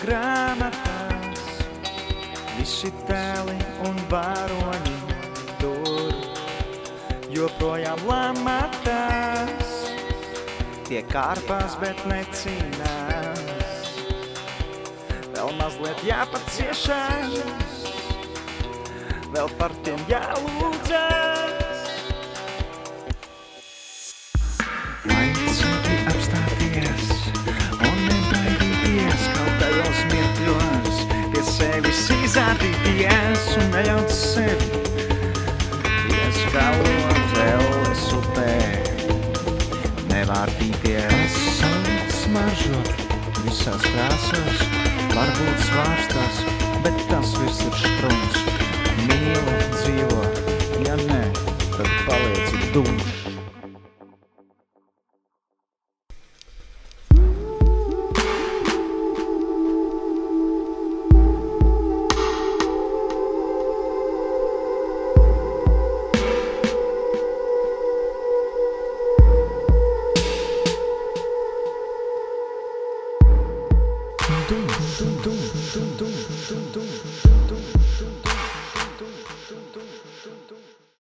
grāmatās, visi tēli un varoņi tur joprojām lamatās. Tie kārpās, bet necīnās, vēl mazliet jāpaciešās, vēl par tiem jālūdzas. Aicinu apstāties un nebaidīties kaut tajos mirkļos, pie sevis izārdīties un neļaut sevi ieskalot elles upē. Nevārtīties smaržo visās krāsās, varbūt svārstās, bet tas viss ir štruns. Mīlu, dzīvo, ja nē, tad palieci dumšs. Dum dum dum dum dum dum dum dum dum dum